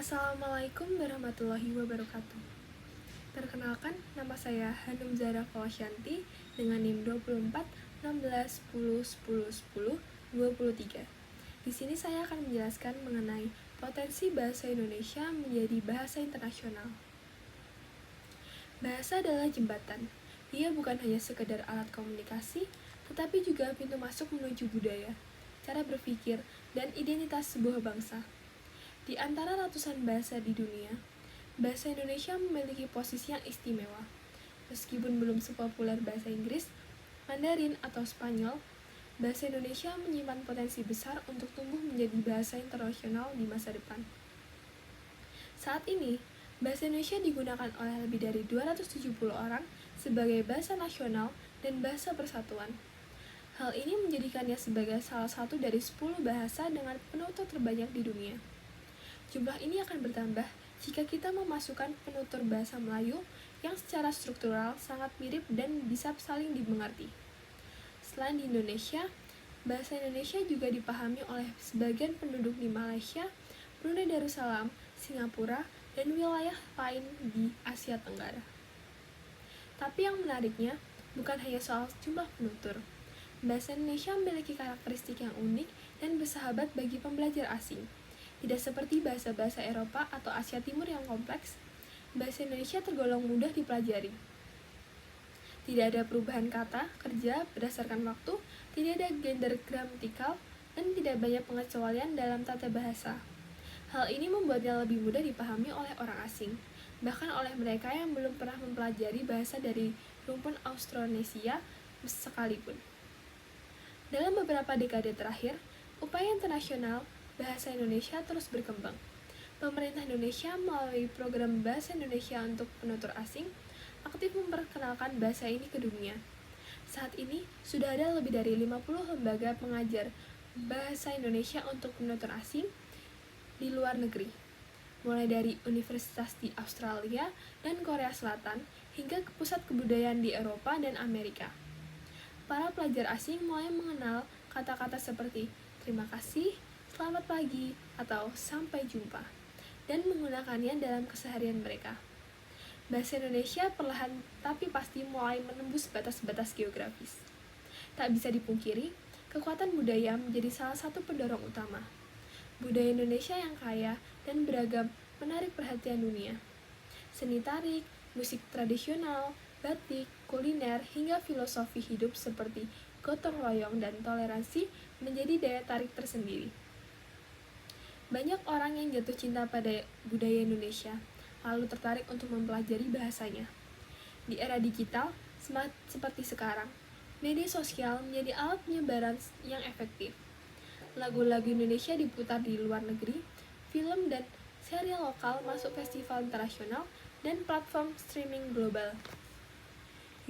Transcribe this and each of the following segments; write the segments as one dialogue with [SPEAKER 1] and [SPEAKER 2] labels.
[SPEAKER 1] Assalamualaikum warahmatullahi wabarakatuh. Perkenalkan, nama saya Hanum Zara Fawasyanti dengan NIM 24 16 10 10 10 23. Di sini saya akan menjelaskan mengenai potensi bahasa Indonesia menjadi bahasa internasional. Bahasa adalah jembatan. Ia bukan hanya sekedar alat komunikasi, tetapi juga pintu masuk menuju budaya, cara berpikir, dan identitas sebuah bangsa. Di antara ratusan bahasa di dunia, bahasa Indonesia memiliki posisi yang istimewa. Meskipun belum sepopuler bahasa Inggris, Mandarin, atau Spanyol, bahasa Indonesia menyimpan potensi besar untuk tumbuh menjadi bahasa internasional di masa depan. Saat ini, bahasa Indonesia digunakan oleh lebih dari 270 orang sebagai bahasa nasional dan bahasa persatuan. Hal ini menjadikannya sebagai salah satu dari 10 bahasa dengan penutur terbanyak di dunia. Jumlah ini akan bertambah jika kita memasukkan penutur bahasa Melayu yang secara struktural sangat mirip dan bisa saling dimengerti. Selain di Indonesia, bahasa Indonesia juga dipahami oleh sebagian penduduk di Malaysia, Brunei Darussalam, Singapura, dan wilayah lain di Asia Tenggara. Tapi yang menariknya bukan hanya soal jumlah penutur. Bahasa Indonesia memiliki karakteristik yang unik dan bersahabat bagi pembelajar asing. Tidak seperti bahasa-bahasa Eropa atau Asia Timur yang kompleks, bahasa Indonesia tergolong mudah dipelajari. Tidak ada perubahan kata, kerja berdasarkan waktu, tidak ada gender gramatikal, dan tidak banyak pengecualian dalam tata bahasa. Hal ini membuatnya lebih mudah dipahami oleh orang asing, bahkan oleh mereka yang belum pernah mempelajari bahasa dari rumpun Austronesia sekalipun. Dalam beberapa dekade terakhir, upaya internasional bahasa Indonesia terus berkembang. Pemerintah Indonesia melalui program Bahasa Indonesia untuk Penutur Asing aktif memperkenalkan bahasa ini ke dunia. Saat ini, sudah ada lebih dari 50 lembaga pengajar bahasa Indonesia untuk penutur asing di luar negeri, mulai dari universitas di Australia dan Korea Selatan hingga ke pusat kebudayaan di Eropa dan Amerika. Para pelajar asing mulai mengenal kata-kata seperti terima kasih, selamat pagi, atau sampai jumpa, dan menggunakannya dalam keseharian mereka. Bahasa Indonesia perlahan tapi pasti mulai menembus batas-batas geografis. Tak bisa dipungkiri, kekuatan budaya menjadi salah satu pendorong utama. Budaya Indonesia yang kaya dan beragam menarik perhatian dunia. Seni tarik, musik tradisional, batik, kuliner, hingga filosofi hidup seperti gotong royong dan toleransi menjadi daya tarik tersendiri. Banyak orang yang jatuh cinta pada budaya Indonesia, lalu tertarik untuk mempelajari bahasanya. Di era digital, seperti sekarang, media sosial menjadi alat penyebaran yang efektif. Lagu-lagu Indonesia diputar di luar negeri, film dan serial lokal masuk festival internasional dan platform streaming global.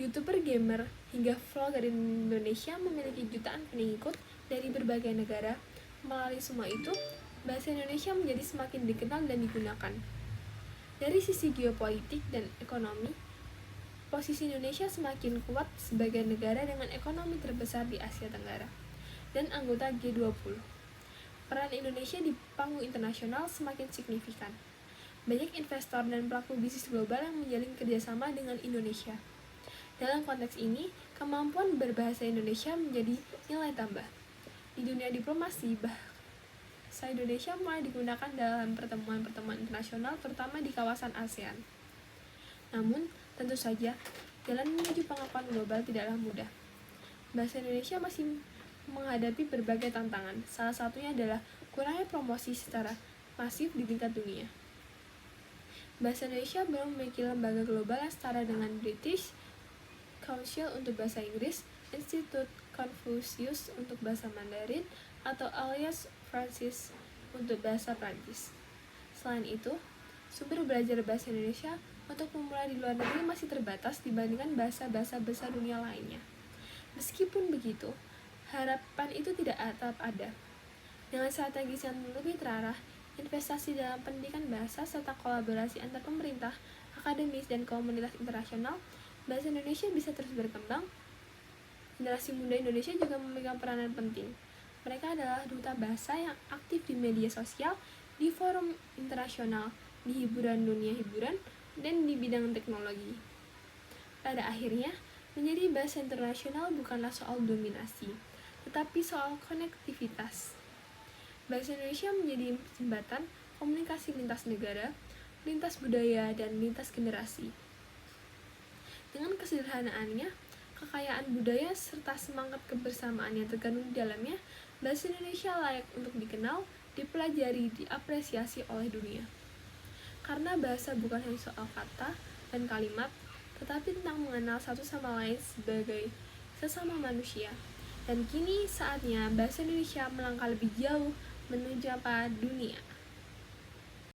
[SPEAKER 1] YouTuber gamer hingga vlogger Indonesia memiliki jutaan pengikut dari berbagai negara. Melalui semua itu, bahasa Indonesia menjadi semakin dikenal dan digunakan. Dari sisi geopolitik dan ekonomi, posisi Indonesia semakin kuat sebagai negara dengan ekonomi terbesar di Asia Tenggara dan anggota G20. Peran Indonesia di panggung internasional semakin signifikan. Banyak investor dan pelaku bisnis global yang menjalin kerjasama dengan Indonesia. Dalam konteks ini, kemampuan berbahasa Indonesia menjadi nilai tambah. Di dunia diplomasi, bahasa Indonesia mulai digunakan dalam pertemuan-pertemuan internasional, terutama di kawasan ASEAN. Namun, tentu saja, jalan menuju pengakuan global tidaklah mudah. Bahasa Indonesia masih menghadapi berbagai tantangan, salah satunya adalah kurangnya promosi secara masif di tingkat dunia. Bahasa Indonesia belum memiliki lembaga global yang setara dengan British Council untuk Bahasa Inggris, Institut Confucius untuk Bahasa Mandarin, atau Alliance Francaise untuk bahasa Prancis. Selain itu, sumber belajar bahasa Indonesia untuk pemula di luar negeri masih terbatas dibandingkan bahasa-bahasa besar dunia lainnya. Meskipun begitu, harapan itu tidak tetap ada. Dengan strategis yang lebih terarah, investasi dalam pendidikan bahasa, serta kolaborasi antar pemerintah, akademis, dan komunitas internasional, bahasa Indonesia bisa terus berkembang. Generasi muda Indonesia juga memegang peranan penting. Mereka adalah duta bahasa yang aktif di media sosial di forum internasional, di hiburan dunia hiburan, dan di bidang teknologi. Pada akhirnya, menjadi bahasa internasional bukanlah soal dominasi, tetapi soal konektivitas. Bahasa Indonesia menjadi jembatan komunikasi lintas negara, lintas budaya, dan lintas generasi. Dengan kesederhanaannya, kekayaan budaya, serta semangat kebersamaan yang terkandung di dalamnya, bahasa Indonesia layak untuk dikenal, dipelajari, diapresiasi oleh dunia. Karena bahasa bukan hanya soal kata dan kalimat, tetapi tentang mengenal satu sama lain sebagai sesama manusia. Dan kini saatnya bahasa Indonesia melangkah lebih jauh menuju dunia.